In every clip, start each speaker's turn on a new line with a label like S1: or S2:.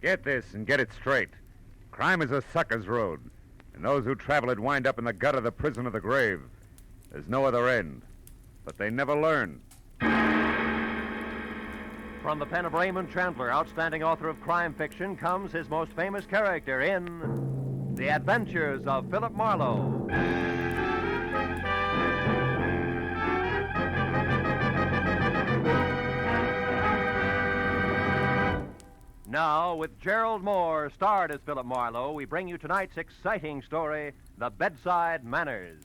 S1: Get this and get it straight. Crime is a sucker's road, and those who travel it wind up in the gut of the prison of the grave. There's no other end, but they never learn.
S2: From the pen of Raymond Chandler, outstanding author of crime fiction, comes his most famous character in The Adventures of Philip Marlowe. Now, with Gerald Mohr, starred as Philip Marlowe, we bring you tonight's exciting story, The Bedside Manners.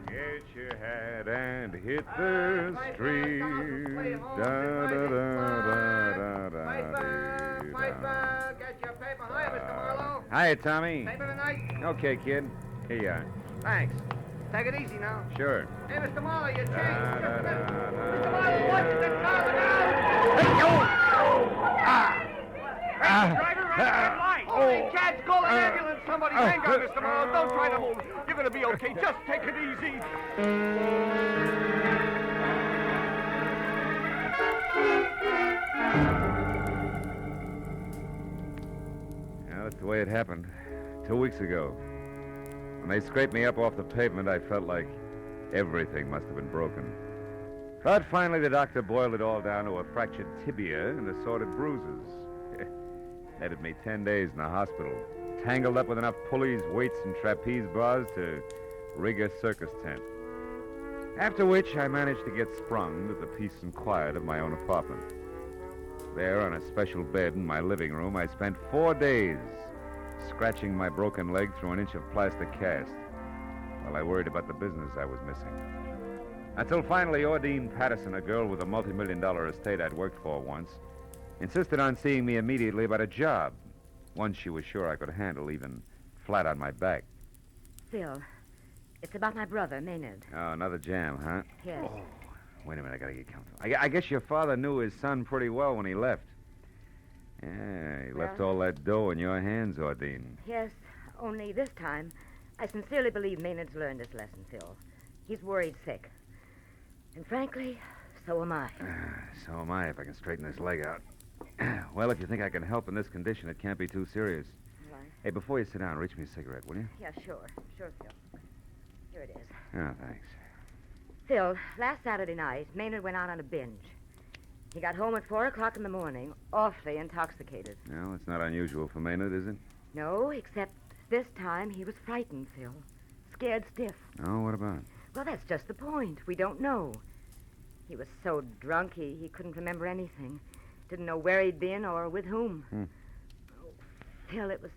S1: Get your hat and hit the street. Da, da, da, da, da,
S3: Piper, get your paper. Hi, Mr. Marlowe.
S1: Hiya, Tommy.
S3: Paper tonight?
S1: Okay, kid. Here you are.
S3: Thanks. Take it easy now.
S1: Sure.
S3: Hey, Mr. Marlowe, your change. Mr.
S1: da,
S3: Marlowe, watch it. The car, look out!
S1: Hey,
S3: Driver, run the red light. Holy cats, call an ambulance. Somebody hang on, Mr. Marlowe. Don't try to move. You're going to be okay. Just take it easy.
S1: Well, that's the way it happened. 2 weeks ago. When they scraped me up off the pavement, I felt like everything must have been broken. But finally, the doctor boiled it all down to a fractured tibia and assorted bruises. Netted me 10 days in the hospital, tangled up with enough pulleys, weights, and trapeze bars to rig a circus tent. After which, I managed to get sprung to the peace and quiet of my own apartment. There, on a special bed in my living room, I spent 4 days scratching my broken leg through an inch of plastic cast while I worried about the business I was missing. Until finally, Ordine Patterson, a girl with a multi-million-dollar estate I'd worked for once, insisted on seeing me immediately about a job, one she was sure I could handle, even flat on my back.
S4: Phil, it's about my brother, Maynard.
S1: Oh, another jam, huh?
S4: Yes.
S1: Oh, wait a minute, I gotta get comfortable. I guess your father knew his son pretty well when he left. Yeah, he left all that dough in your hands, Ordine.
S4: Yes, only this time, I sincerely believe Maynard's learned his lesson, Phil. He's worried sick. And frankly, so am I.
S1: So am I, if I can straighten this leg out. Well, if you think I can help in this condition, it can't be too serious.
S4: Right.
S1: Hey, before you sit down, reach me a cigarette, will you?
S4: Yeah, sure. Sure, Phil. Here it is.
S1: Oh, thanks.
S4: Phil, last Saturday night, Maynard went out on a binge. He got home at 4 o'clock in the morning, awfully intoxicated.
S1: Well, it's not unusual for Maynard, is it?
S4: No, except this time he was frightened, Phil. Scared stiff.
S1: Oh, what about?
S4: Well, that's just the point. We don't know. He was so drunk he couldn't remember anything. Didn't know where he'd been or with whom. Oh, Phil, it was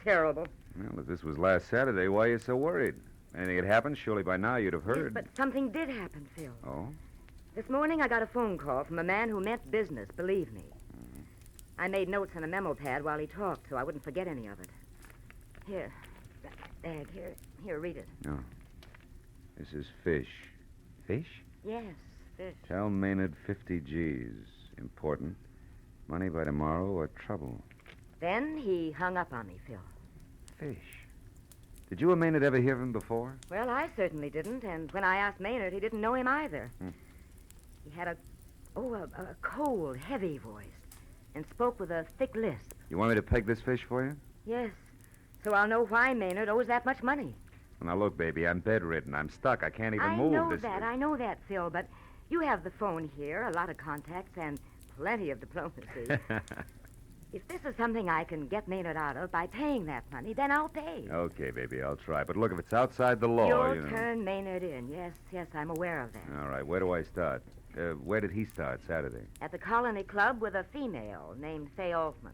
S4: terrible.
S1: Well, if this was last Saturday, why are you so worried? Anything had happened, surely by now you'd have heard.
S4: Yes, but something did happen, Phil.
S1: Oh?
S4: This morning I got a phone call from a man who meant business, believe me. I made notes on a memo pad while he talked, so I wouldn't forget any of it. Here, that bag, here, read it.
S1: No. This is fish. Fish?
S4: Yes, fish.
S1: Tell Maynard 50 G's. Important. Money by tomorrow or trouble.
S4: Then he hung up on me, Phil.
S1: Fish. Did you and Maynard ever hear of him before?
S4: Well, I certainly didn't, and when I asked Maynard, he didn't know him either. He had a cold, heavy voice and spoke with a thick lisp.
S1: You want me to peg this fish for you?
S4: Yes, so I'll know why Maynard owes that much money.
S1: Well, now, look, baby, I'm bedridden. I'm stuck. I can't even move.
S4: I know that, Phil, but you have the phone here, a lot of contacts, and plenty of diplomacy. If this is something I can get Maynard out of by paying that money, then I'll pay.
S1: Okay, baby, I'll try. But look, if it's outside the law,
S4: You'll turn Maynard in. Yes, I'm aware of that.
S1: All right, where do I start? Where did he start Saturday?
S4: At the Colony Club with a female named Fay Altman.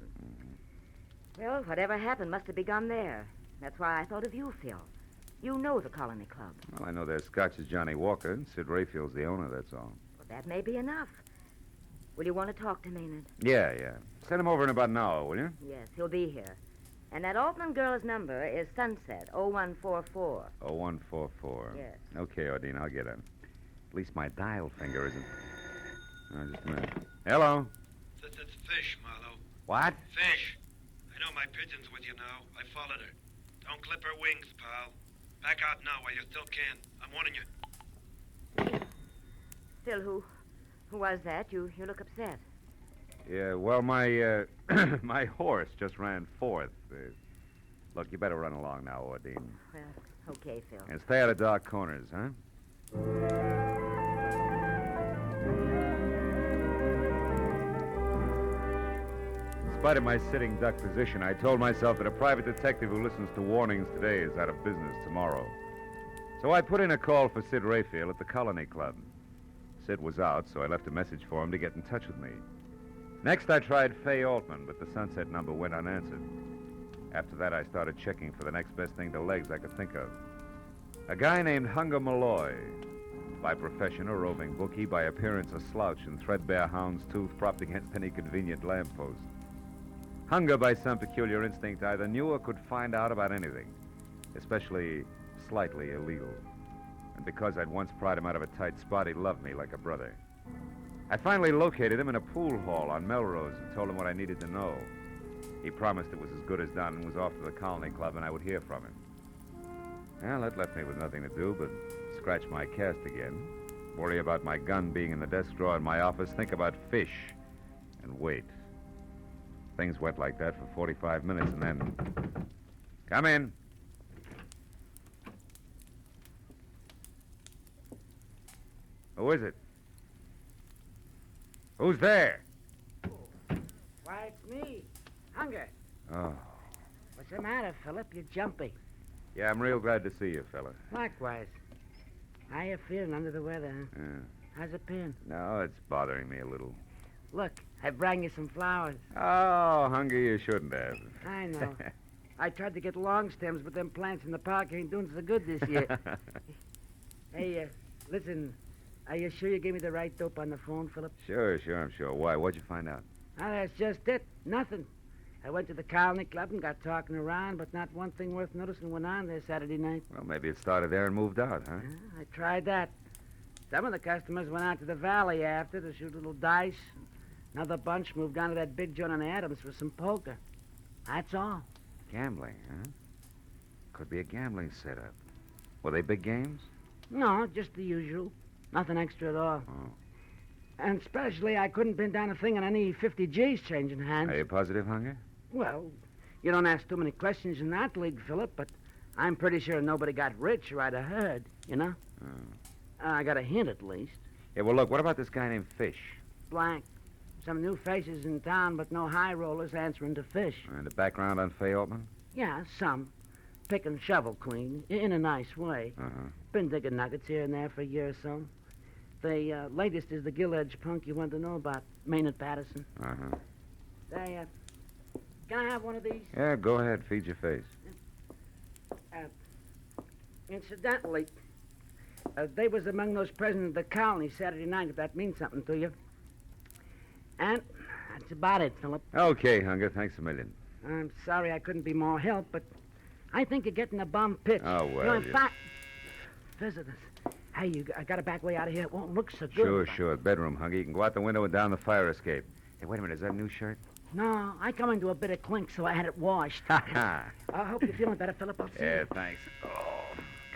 S4: Well, whatever happened must have begun there. That's why I thought of you, Phil. You know the Colony Club.
S1: Well, I know their Scotch is Johnny Walker, and Sid Rayfield's the owner, that's all.
S4: Well, that may be enough. Will you want to talk to Maynard?
S1: Yeah. Send him over in about an hour, will you?
S4: Yes, he'll be here. And that Altman girl's number is Sunset, 0144.
S1: 0144.
S4: Yes.
S1: Okay, Ordine, I'll get him. At least my dial finger isn't... Oh, just a minute. Hello?
S5: That's Fish, Marlowe.
S1: What?
S5: Fish. I know my pigeon's with you now. I followed her. Don't clip her wings, pal. Back out now while you still can. I'm warning you.
S4: Phil, who was that? You look upset.
S1: Yeah, well, my my horse just ran fourth. Look, you better run along now, Ordine.
S4: Well, okay, Phil.
S1: And stay out of dark corners, huh? In spite of my sitting duck position, I told myself that a private detective who listens to warnings today is out of business tomorrow. So I put in a call for Sid Rayfield at the Colony Club. Sid was out, so I left a message for him to get in touch with me. Next, I tried Fay Altman, but the Sunset number went unanswered. After that, I started checking for the next best thing to legs I could think of. A guy named Hunger Malloy. By profession, a roving bookie. By appearance, a slouch and threadbare hound's tooth propped against any convenient lamppost. Hunger, by some peculiar instinct, either knew or could find out about anything, especially slightly illegal. And because I'd once pried him out of a tight spot, he loved me like a brother. I finally located him in a pool hall on Melrose and told him what I needed to know. He promised it was as good as done and was off to the Colony Club and I would hear from him. Well, that left me with nothing to do but scratch my cast again, worry about my gun being in the desk drawer in my office, think about fish, and wait. Things went like that for 45 minutes and then... Come in. Who is it? Who's there?
S6: Why, it's me. Hunger.
S1: Oh.
S6: What's the matter, Philip? You're jumpy.
S1: Yeah, I'm real glad to see you, fella.
S6: Likewise. How you feeling under the weather, huh?
S1: Yeah.
S6: How's it been?
S1: No, it's bothering me a little.
S6: Look, I brought you some flowers.
S1: Oh, Hunger, you shouldn't have.
S6: I know. I tried to get long stems, but them plants in the park ain't doing so good this year. Hey, listen, are you sure you gave me the right dope on the phone, Philip?
S1: Sure, I'm sure. Why? What'd you find out?
S6: Ah, that's just it. Nothing. I went to the Colony Club and got talking around, but not one thing worth noticing went on there Saturday night.
S1: Well, maybe it started there and moved out, huh?
S6: I tried that. Some of the customers went out to the valley after to shoot little dice. Another bunch moved down to that big joint on Adams for some poker. That's all.
S1: Gambling, huh? Could be a gambling setup. Were they big games?
S6: No, just the usual. Nothing extra at all.
S1: Oh.
S6: And especially, I couldn't pin down a thing on any 50 G's changing hands.
S1: Are you positive, Hunger?
S6: Well, you don't ask too many questions in that league, Philip, but I'm pretty sure nobody got rich or I'd have heard, you know? I got a hint, at least.
S1: Yeah, well, look, what about this guy named Fish?
S6: Blank. Some new faces in town, but no high rollers answering to Fish.
S1: And the background on Fay Altman?
S6: Yeah, some. Pick and shovel clean, in a nice way.
S1: Uh-huh.
S6: Been digging nuggets here and there for a year or so. The latest is the gill-edged punk you want to know about, Maynard Patterson.
S1: Uh-huh.
S6: Say, can I have one of these?
S1: Yeah, go ahead. Feed your face.
S6: Incidentally, they was among those present at the colony Saturday night, if that means something to you. And that's about it, Philip.
S1: Okay, Hunger. Thanks a million.
S6: I'm sorry I couldn't be more help, but I think you're getting a bum pitch.
S1: Oh, well,
S6: You know, in
S1: you-
S6: fact, visitors. Hey, I got to back way out of here. It won't look so good.
S1: Sure. Bedroom, Hunger. You can go out the window and down the fire escape. Hey, wait a minute. Is that a new shirt?
S6: No, I come into a bit of clink, so I had it washed.
S1: Ha
S6: I hope you're feeling better, Philip. I'll see
S1: Yeah,
S6: you.
S1: thanks. Oh,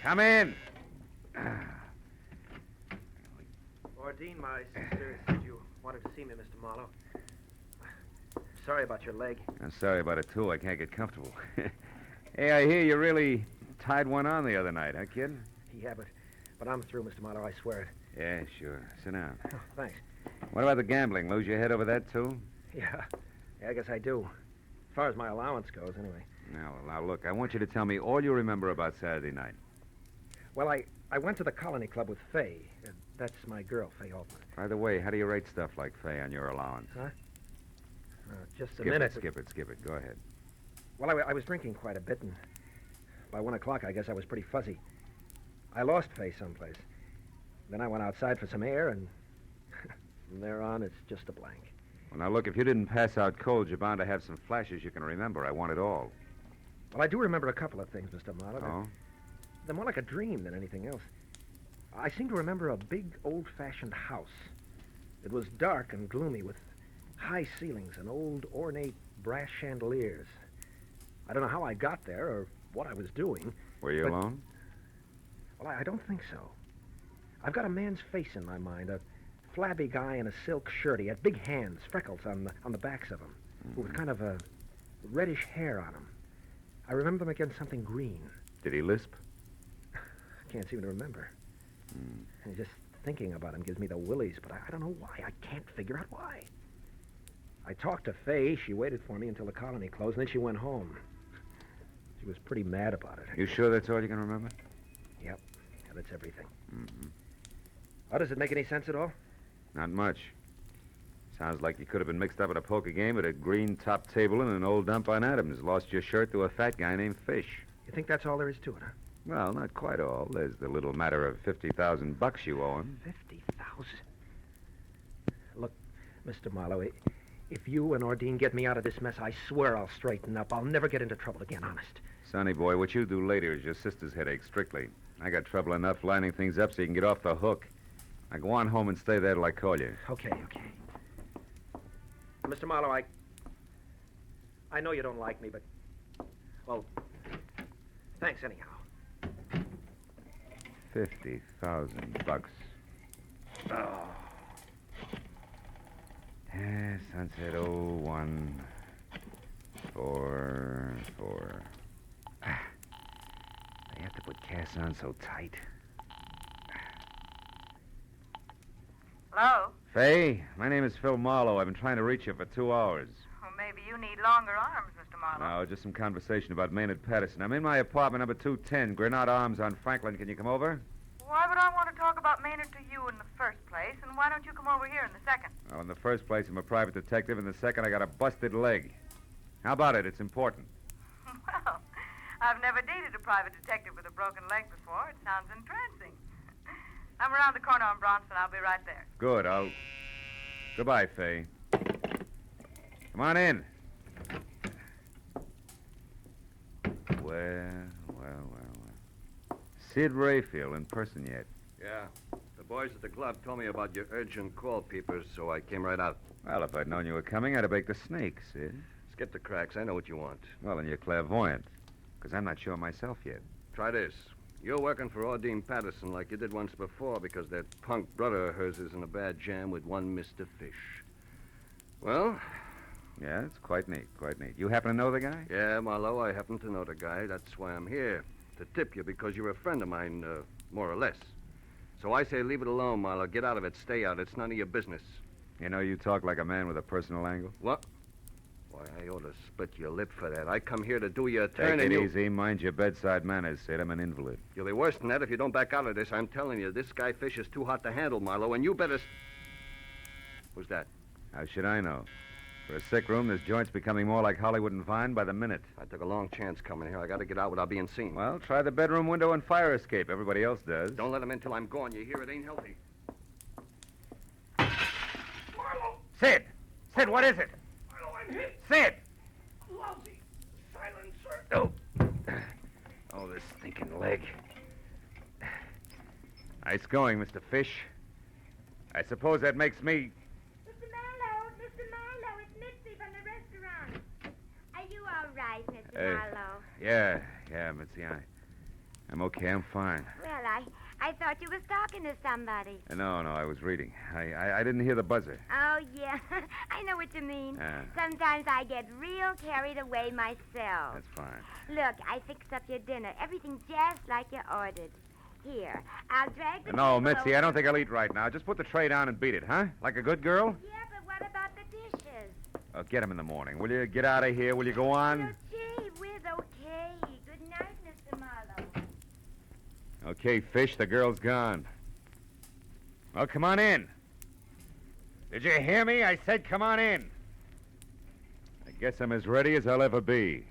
S1: come in.
S3: Ordine, my sister said you wanted to see me, Mr. Marlowe. Sorry about your leg.
S1: I'm sorry about it, too. I can't get comfortable. Hey, I hear you really tied one on the other night, huh, kid?
S3: Yeah, but I'm through, Mr. Marlowe, I swear it.
S1: Yeah, sure. Sit down.
S3: Oh, thanks.
S1: What about the gambling? Lose your head over that, too?
S3: Yeah, I guess I do. As far as my allowance goes, anyway.
S1: Now, look, I want you to tell me all you remember about Saturday night.
S3: Well, I went to the Colony Club with Fay. That's my girl, Fay Altman.
S1: By the way, how do you rate stuff like Fay on your allowance?
S3: Huh? Just a
S1: Skip
S3: minute.
S1: it. Go ahead.
S3: Well, I was drinking quite a bit, and by 1 o'clock, I guess I was pretty fuzzy. I lost Fay someplace. Then I went outside for some air, and from there on, it's just a blank.
S1: Well, now, look, if you didn't pass out cold, you're bound to have some flashes you can remember. I want it all.
S3: Well, I do remember a couple of things, Mr. Marlowe.
S1: Oh?
S3: They're more like a dream than anything else. I seem to remember a big, old-fashioned house. It was dark and gloomy with high ceilings and old, ornate brass chandeliers. I don't know how I got there or what I was doing.
S1: Were you alone?
S3: Well, I don't think so. I've got a man's face in my mind, a flabby guy in a silk shirt. He had big hands, freckles on the backs of him, with kind of a reddish hair on him. I remember him against something green.
S1: Did he lisp?
S3: I can't seem to remember. And just thinking about him gives me the willies, but I don't know why. I can't figure out why. I talked to Faye. She waited for me until the colony closed, and then she went home. She was pretty mad about it.
S1: You sure that's all you can remember?
S3: Yep. Yeah, that's everything. Oh, does it make any sense at all?
S1: Not much. Sounds like you could have been mixed up at a poker game at a green top table in an old dump on Adams. Lost your shirt to a fat guy named Fish.
S3: You think that's all there is to it, huh?
S1: Well, not quite all. There's the little matter of $50,000 you owe him.
S3: 50,000? Look, Mr. Marlowe, if you and Ordine get me out of this mess, I swear I'll straighten up. I'll never get into trouble again, honest.
S1: Sonny boy, what you do later is your sister's headache, strictly. I got trouble enough lining things up so you can get off the hook. Now go on home and stay there till I call you.
S3: Okay. Mr. Marlowe, I know you don't like me, but... Well, thanks anyhow.
S1: $50,000. Oh. Yeah, sunset 01 4. I have to put Cass on so tight.
S7: Hello?
S1: Faye, my name is Phil Marlowe. I've been trying to reach you for 2 hours.
S7: Well, maybe you need longer arms, Mr. Marlowe.
S1: No, just some conversation about Maynard Patterson. I'm in my apartment, number 210, Granada Arms on Franklin. Can you come over?
S7: Why would I want to talk about Maynard to you in the first place, and why don't you come over here in the second?
S1: Well, in the first place, I'm a private detective. In the second, I got a busted leg. How about it? It's important.
S7: Well, I've never dated a private detective with a broken leg before. It sounds entrancing. I'm around the corner on Bronson. I'll be right there.
S1: Good, Goodbye, Faye. Come on in. Well. Sid Rayfield in person yet?
S8: Yeah. The boys at the club told me about your urgent call, peepers, so I came right out.
S1: Well, if I'd known you were coming, I'd have baked a snake, Sid.
S8: Skip the cracks. I know what you want.
S1: Well, then you're clairvoyant. Because I'm not sure myself yet.
S8: Try this. You're working for Ordine Patterson like you did once before because that punk brother of hers is in a bad jam with one Mr. Fish. Well?
S1: Yeah, it's quite neat. You happen to know the guy?
S8: Yeah, Marlowe, I happen to know the guy. That's why I'm here. To tip you because you're a friend of mine, more or less. So I say leave it alone, Marlowe. Get out of it. Stay out. It's none of your business.
S1: You know, you talk like a man with a personal angle.
S8: What? Why, I ought to split your lip for that. I come here to do you a turn
S1: Take
S8: and
S1: it easy. Mind your bedside manners, Sid. I'm an invalid.
S8: You'll be worse than that if you don't back out of this. I'm telling you, this guy Fish is too hot to handle, Marlowe, and you better... Who's that?
S1: How should I know? For a sick room, this joint's becoming more like Hollywood and Vine by the minute.
S8: I took a long chance coming here. I got to get out without being seen.
S1: Well, try the bedroom window and fire escape. Everybody else does.
S8: Don't let him in till I'm gone. You hear? It ain't healthy.
S5: Marlowe!
S1: Sid! Sid, what is it?
S5: Marlowe, I'm hit!
S1: Sid!
S5: Lousy silencer.
S1: Oh, this stinking leg. Nice going, Mr. Fish. I suppose that makes me...
S9: Mr. Marlowe, it's Mitzi from the restaurant. Are you all right, Mr. Marlowe?
S1: Yeah, Mitzi, I'm okay, I'm fine.
S9: Well, I thought you was talking to somebody.
S1: No, I was reading. I didn't hear the buzzer.
S9: Oh, yeah. I know what you mean. Sometimes I get real carried away myself.
S1: That's fine.
S9: Look, I fixed up your dinner. Everything just like you ordered. Here, I'll drag the
S1: No,
S9: table
S1: Mitzi, I
S9: over.
S1: don't think I'll eat right now. Just put the tray down and beat it, huh? Like a good girl?
S9: Yeah, but what about the dishes?
S1: Oh, get them in the morning. Will you get out of here? Will you go on?
S9: Well, gee whiz, okay. Good night, Mr. Marlowe.
S1: Okay, Fish, the girl's gone. Well, come on in. Did you hear me? I said come on in. I guess I'm as ready as I'll ever be.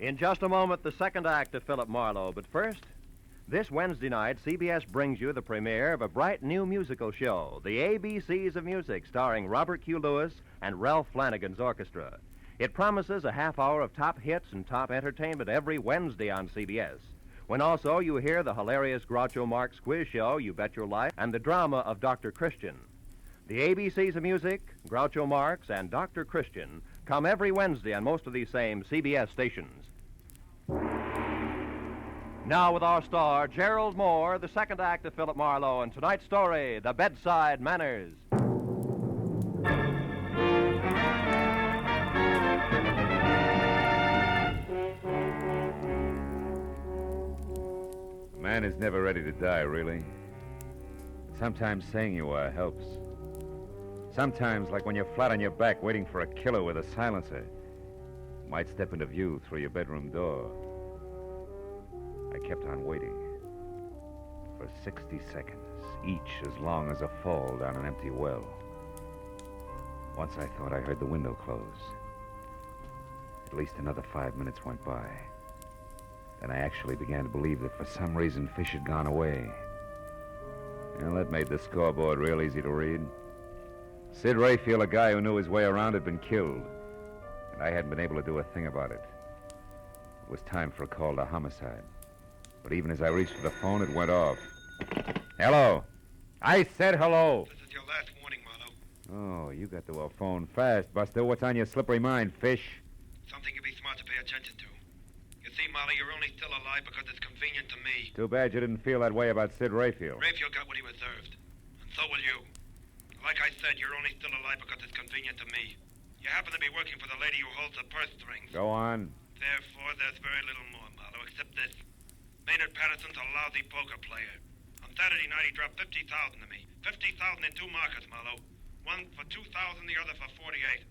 S2: In just a moment, the second act of Philip Marlowe. But first, this Wednesday night, CBS brings you the premiere of a bright new musical show, The ABCs of Music, starring Robert Q. Lewis and Ralph Flanagan's orchestra. It promises a half hour of top hits and top entertainment every Wednesday on CBS. when also you hear the hilarious Groucho Marx quiz show, You Bet Your Life, and the drama of Dr. Christian. The ABCs of music, Groucho Marx, and Dr. Christian come every Wednesday on most of these same CBS stations. Now with our star, Gerald Mohr, the second act of Philip Marlowe, and tonight's story, The Bedside Manners.
S1: A man is never ready to die, really. Sometimes saying you are helps. Sometimes, like when you're flat on your back waiting for a killer with a silencer, might step into view through your bedroom door. I kept on waiting for 60 seconds, each as long as a fall down an empty well. Once I thought I heard the window close. At least another 5 minutes went by. Then I actually began to believe that for some reason Fish had gone away. Well, that made the scoreboard real easy to read. Sid Rayfield, a guy who knew his way around, had been killed, and I hadn't been able to do a thing about it. It was time for a call to homicide. But even as I reached for the phone, it went off. Hello. I said hello.
S5: This is your last warning, Marlowe.
S1: Oh, you got to a phone fast, Buster. What's on your slippery mind, Fish?
S5: Something you'd be smart to pay attention to. You see, Marlowe, you're only still alive because it's convenient to me.
S1: Too bad you didn't feel that way about Sid Rayfield.
S5: Rayfield got what he deserved. And so will you. Like I said, you're only still alive because it's convenient to me. You happen to be working for the lady who holds the purse strings.
S1: Go on.
S5: Therefore, there's very little more, Marlowe, except this. Maynard Patterson's a lousy poker player. On Saturday night, he dropped $50,000 to me. $50,000 in two markets, Marlowe. One for $2,000, the other for $48,000.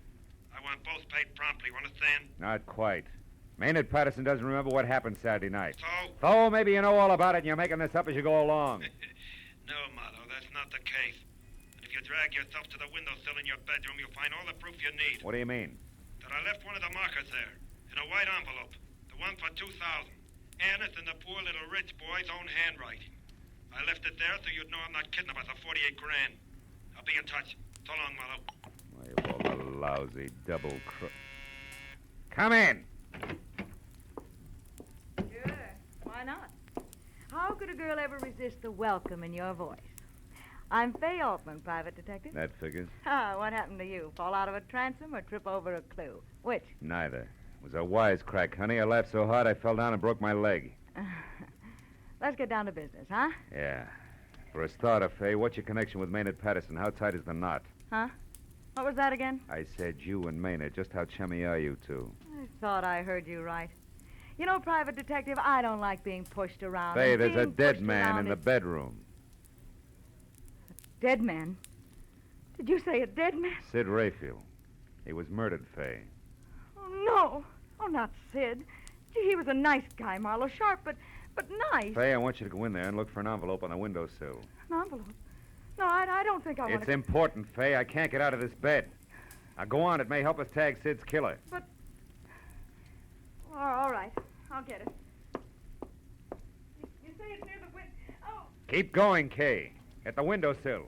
S5: I want both paid promptly, you understand?
S1: Not quite. Maynard Patterson doesn't remember what happened Saturday night.
S5: So?
S1: Oh, maybe you know all about it and you're making this up as you go along.
S5: No, Marlowe, that's not the case. And if you drag yourself to the windowsill in your bedroom, you'll find all the proof you need.
S1: What do you mean?
S5: That I left one of the markers there, in a white envelope. The one for $2,000. And it's in the poor little rich boy's own handwriting. I left it there so you'd know I'm not kidding about the $48,000. I'll be in touch. So long, Marlowe.
S1: Why, you all the lousy double crook. Come in.
S7: Sure. Why not? How could a girl ever resist the welcome in your voice? I'm Fay Altman, private detective.
S1: That figures.
S7: Ah, what happened to you? Fall out of a transom or trip over a clue? Which?
S1: Neither. It was a wisecrack, honey. I laughed so hard I fell down and broke my leg.
S7: Let's get down to business, huh?
S1: Yeah. For a starter, Fay, what's your connection with Maynard Patterson? How tight is the knot?
S7: Huh? What was that again?
S1: I said you and Maynard. Just how chummy are you two?
S7: I thought I heard you right. You know, private detective, I don't like being pushed around.
S1: Fay,
S7: and
S1: there's a
S7: being
S1: dead
S7: pushed
S1: man
S7: around
S1: in the
S7: is-
S1: bedroom.
S7: Dead man? Did you say a dead man?
S1: Sid Rayfield. He was murdered, Fay.
S7: Oh, no. Oh, not Sid. Gee, he was a nice guy, Marlowe. Sharp, but nice.
S1: Fay, I want you to go in there and look for an envelope on the windowsill.
S7: An envelope? No, I don't think I want
S1: It's
S7: to...
S1: important, Fay. I can't get out of this bed. Now, go on. It may help us tag Sid's killer.
S7: But... All right. I'll get it. You say it's near the window... Oh,
S1: Keep going, Kay. At the windowsill.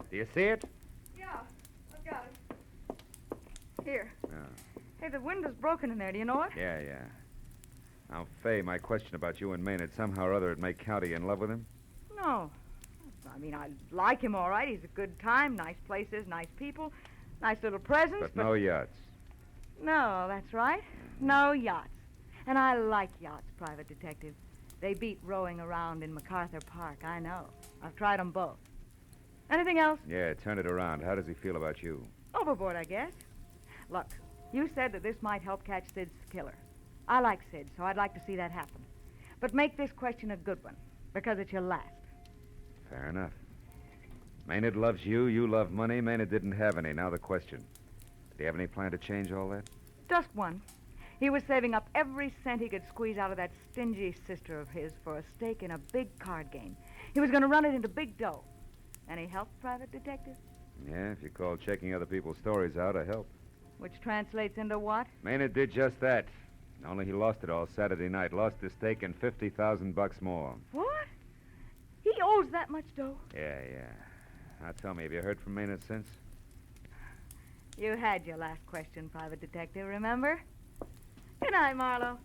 S1: Do you see it?
S7: yeah. I've got it. Here.
S1: Yeah.
S7: Hey, the window's broken in there. Do you know it?
S1: Yeah. Now, Fay, my question about you and Maynard, somehow or other it may count. Are you in love with him?
S7: No. I mean, I like him all right. He's a good time, nice places, nice people, nice little presents.
S1: But no yachts.
S7: No, that's right. No yachts. And I like yachts, private detective. They beat rowing around in MacArthur Park, I know. I've tried them both. Anything else?
S1: Yeah, turn it around. How does he feel about you?
S7: Overboard, I guess. Look, you said that this might help catch Sid's killer. I like Sid, so I'd like to see that happen. But make this question a good one, because it's your last.
S1: Fair enough. Maynard loves you. You love money. Maynard didn't have any. Now the question. Did he have any plan to change all that?
S7: Just one. He was saving up every cent he could squeeze out of that stingy sister of his for a stake in a big card game. He was going to run it into big dough. Any help, private detective?
S1: Yeah, if you call checking other people's stories out a help.
S7: Which translates into what?
S1: Maynard did just that. Only he lost it all Saturday night. Lost his stake and $50,000 more.
S7: What? He owes that much dough?
S1: Yeah. Now tell me, have you heard from Maynard since?
S7: You had your last question, private detective, remember? Good night, Marlowe.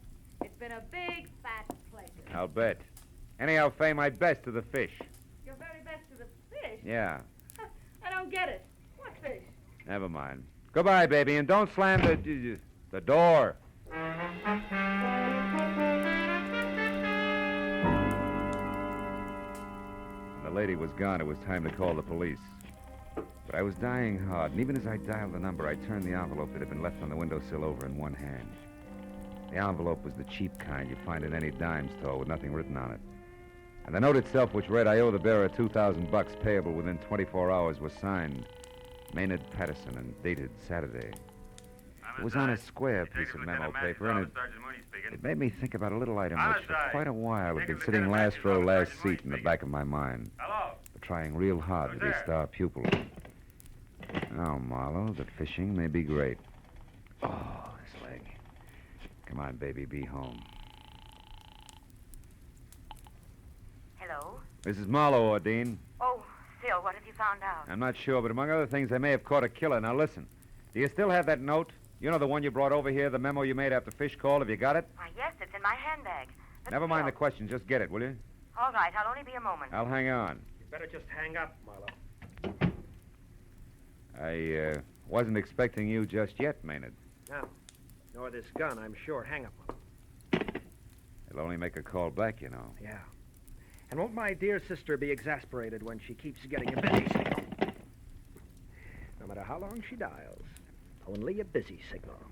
S7: It's been a big, fat pleasure.
S1: I'll bet. Anyhow, Fay, my best to the fish.
S7: Your very best to the fish?
S1: Yeah.
S7: I don't get it. What fish?
S1: Never mind. Goodbye, baby, and don't slam the door. When the lady was gone, it was time to call the police. But I was dying hard, and even as I dialed the number, I turned the envelope that had been left on the windowsill over in one hand. The envelope was the cheap kind you find in any dime store with nothing written on it. And the note itself, which read, "I owe the bearer $2,000 payable within 24 hours," was signed Maynard Patterson and dated Saturday. It was on a square piece of memo paper, and it made me think about a little item which for quite a while had been sitting last row, last seat in the back of my mind. But trying real hard to be a star pupil. Now, Marlowe, the fishing may be great. Oh, this leg. Come on, baby, be home.
S4: Hello?
S1: This is Marlowe, Ordine.
S4: Oh, Phil, what have you found out?
S1: I'm not sure, but among other things, they may have caught a killer. Now, listen. Do you still have that note? You know the one you brought over here, the memo you made after Fish called? Have you got it?
S4: Why, yes, it's in my handbag. But
S1: Never mind
S4: Phil-
S1: the question. Just get it, will you?
S4: All right, I'll only be a moment.
S1: I'll hang on.
S3: You better just hang up, Marlowe.
S1: I wasn't expecting you just yet, Maynard.
S3: No. Nor this gun, I'm sure. Hang up, Marlowe.
S1: It'll only make a call back, you know.
S3: Yeah. And won't my dear sister be exasperated when she keeps getting a busy signal? No matter how long she dials, only a busy signal.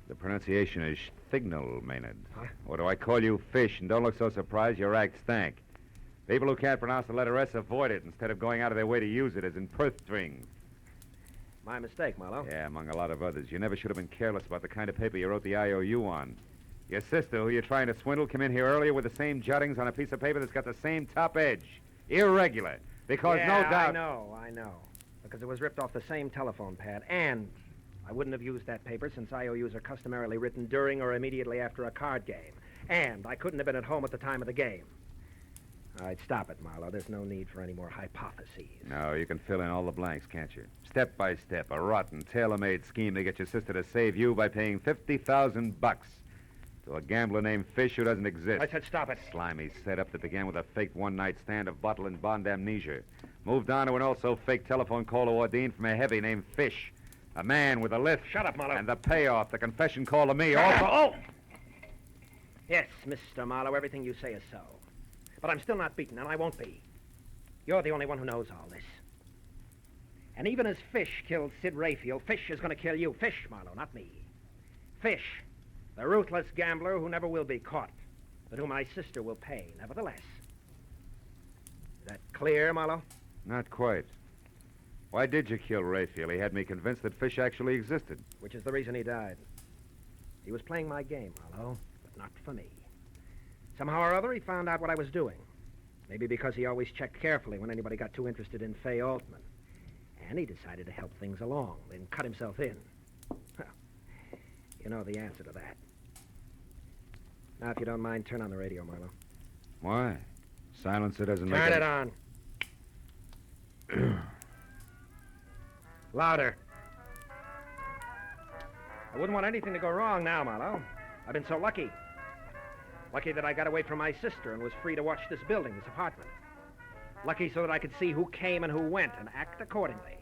S1: The pronunciation is thignal, Maynard.
S3: Huh?
S1: Or do I call you Fish? And don't look so surprised. Your act stank. People who can't pronounce the letter S avoid it instead of going out of their way to use it as in Perth string.
S3: My mistake, Marlowe.
S1: Yeah, among a lot of others. You never should have been careless about the kind of paper you wrote the IOU on. Your sister, who you're trying to swindle, came in here earlier with the same jottings on a piece of paper that's got the same top edge. Irregular. Because
S3: yeah,
S1: no doubt...
S3: I know. Because it was ripped off the same telephone pad. And I wouldn't have used that paper since IOUs are customarily written during or immediately after a card game. And I couldn't have been at home at the time of the game. All right, stop it, Marlowe. There's no need for any more hypotheses.
S1: No, you can fill in all the blanks, can't you? Step by step, a rotten, tailor-made scheme to get your sister to save you by paying $50,000 to a gambler named Fish who doesn't exist.
S3: I said stop it.
S1: Slimy setup that began with a fake one-night stand of bottle and bond amnesia. Moved on to an also fake telephone call to Ordine from a heavy named Fish. A man with a lift.
S3: Shut up, Marlowe.
S1: And the payoff, the confession call to me. Also... Oh!
S3: Yes, Mr. Marlowe, everything you say is so. But I'm still not beaten, and I won't be. You're the only one who knows all this. And even as Fish killed Sid Rayfield, Fish is going to kill you. Fish, Marlowe, not me. Fish, the ruthless gambler who never will be caught, but whom my sister will pay, nevertheless. Is that clear, Marlowe?
S1: Not quite. Why did you kill Rayfield? He had me convinced that Fish actually existed.
S3: Which is the reason he died. He was playing my game, Marlowe, but not for me. Somehow or other, he found out what I was doing. Maybe because he always checked carefully when anybody got too interested in Fay Altman. And he decided to help things along, then cut himself in. Well, you know the answer to that. Now, if you don't mind, turn on the radio, Marlowe.
S1: Why? Silencer doesn't make
S3: Turn
S1: any...
S3: it on. Louder. I wouldn't want anything to go wrong now, Marlowe. I've been so lucky. Lucky that I got away from my sister and was free to watch this building, this apartment. Lucky so that I could see who came and who went and act accordingly.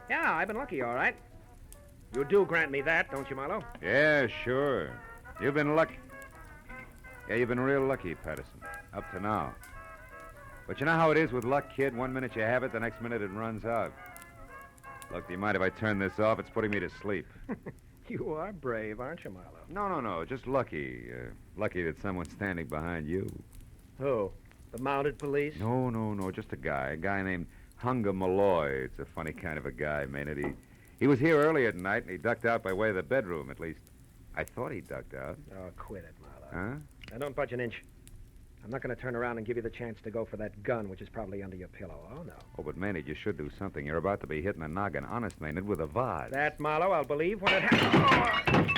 S3: Yeah, I've been lucky, all right. You do grant me that, don't you, Marlowe?
S1: Yeah, sure. You've been lucky. Yeah, you've been real lucky, Patterson. Up to now. But you know how it is with luck, kid? One minute you have it, the next minute it runs out. Look, do you mind if I turn this off? It's putting me to sleep.
S3: You are brave, aren't you, Marlowe?
S1: No. Just lucky. Lucky that someone's standing behind you.
S3: Who? The mounted police?
S1: No. Just a guy named Hunger Malloy. It's a funny kind of a guy, Maynard. He was here earlier tonight, and he ducked out by way of the bedroom, at least. I thought he ducked out.
S3: Oh, quit it, Marlowe.
S1: Huh?
S3: Now, don't budge an inch. I'm not going to turn around and give you the chance to go for that gun, which is probably under your pillow. Oh, no.
S1: Oh, but Maynard, you should do something. You're about to be hitting a noggin, honest, Maynard, with a vase.
S3: That, Marlowe, I'll believe when it happens.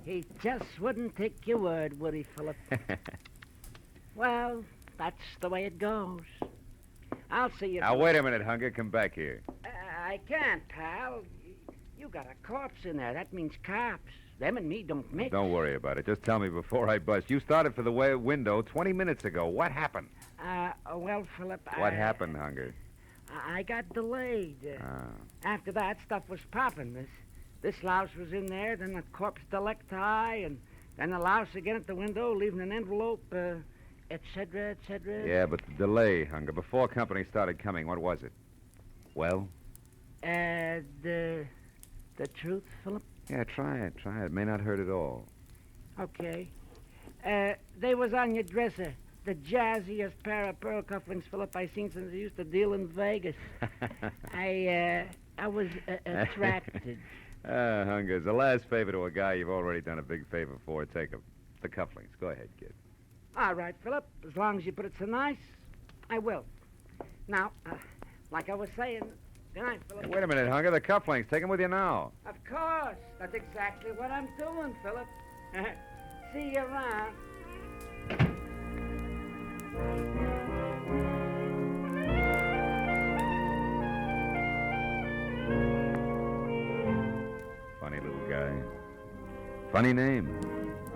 S6: He just wouldn't take your word, would he, Philip? Well, that's the way it goes. I'll see you...
S1: Now, wait a minute, Hunger. Come back here.
S6: I can't, pal. You got a corpse in there. That means cops. Them and me don't mix.
S1: Don't worry about it. Just tell me before I bust. You started for the window 20 minutes ago. What happened?
S6: Well, Philip,
S1: What happened, Hunger?
S6: I got delayed. After that, stuff was popping. This louse was in there, then the corpse delecti, and then the louse again at the window, leaving an envelope, et cetera, et cetera.
S1: Yeah, but the delay, Hunger. Before company started coming, what was it? Well?
S6: The truth, Philip?
S1: Yeah, try it. It may not hurt at all.
S6: Okay. They was on your dresser. The jazziest pair of pearl cufflinks, Philip, I seen since I used to deal in Vegas. I was attracted.
S1: Hunger, as a last favor to a guy you've already done a big favor for, take the cufflinks. Go ahead, kid.
S6: All right, Philip. As long as you put it so nice, I will. Now, like I was saying, good night, Philip.
S1: Hey, wait a minute, Hunger. The cufflinks. Take them with you now.
S6: Of course. That's exactly what I'm doing, Philip. See you around.
S1: Funny little guy. Funny name.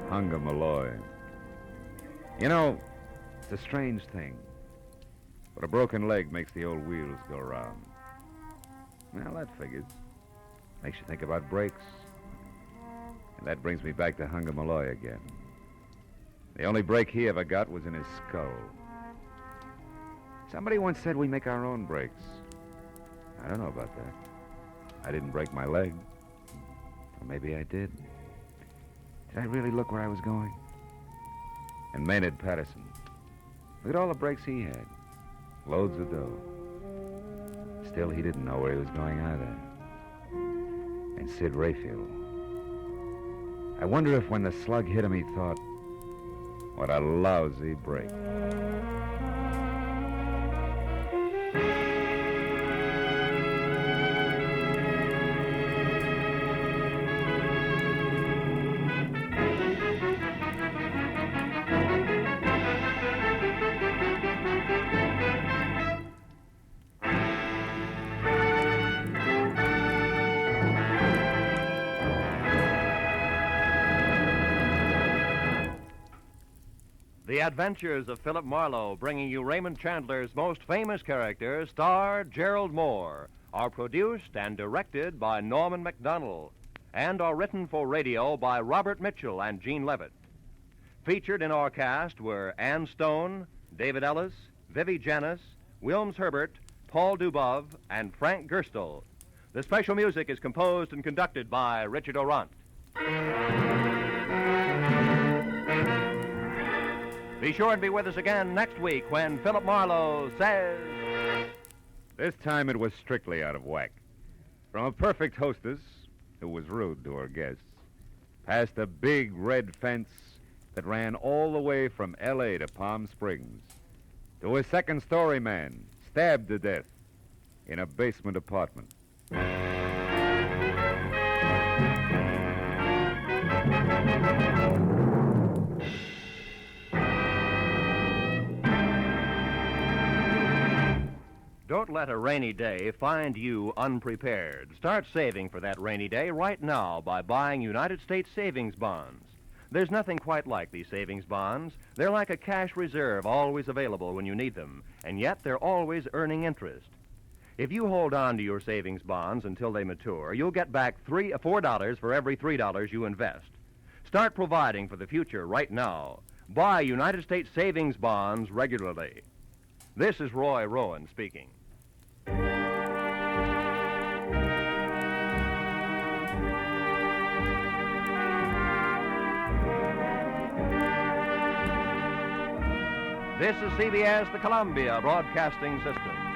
S1: Hunger Malloy. You know, it's a strange thing, but a broken leg makes the old wheels go round. Well, that figures. Makes you think about brakes. And that brings me back to Hunger Malloy again. The only break he ever got was in his skull. Somebody once said we make our own breaks. I don't know about that. I didn't break my leg. Or maybe I did. Did I really look where I was going? And Maynard Patterson. Look at all the breaks he had. Loads of dough. Still, he didn't know where he was going either. And Sid Rayfield. I wonder if when the slug hit him, he thought, what a lousy break.
S2: The Adventures of Philip Marlowe, bringing you Raymond Chandler's most famous character, star Gerald Mohr, are produced and directed by Norman MacDonald and are written for radio by Robert Mitchell and Gene Levitt. Featured in our cast were Ann Stone, David Ellis, Vivi Janis, Wilms Herbert, Paul Dubov, and Frank Gerstle. The special music is composed and conducted by Richard Orant. Be sure and be with us again next week when Philip Marlowe says...
S1: This time it was strictly out of whack. From a perfect hostess who was rude to her guests, past a big red fence that ran all the way from L.A. to Palm Springs, to a second-story man stabbed to death in a basement apartment.
S2: Don't let a rainy day find you unprepared. Start saving for that rainy day right now by buying United States savings bonds. There's nothing quite like these savings bonds. They're like a cash reserve always available when you need them, and yet they're always earning interest. If you hold on to your savings bonds until they mature, you'll get back $4 for every $3 you invest. Start providing for the future right now. Buy United States savings bonds regularly. This is Roy Rowan speaking. This is CBS, the Columbia Broadcasting System.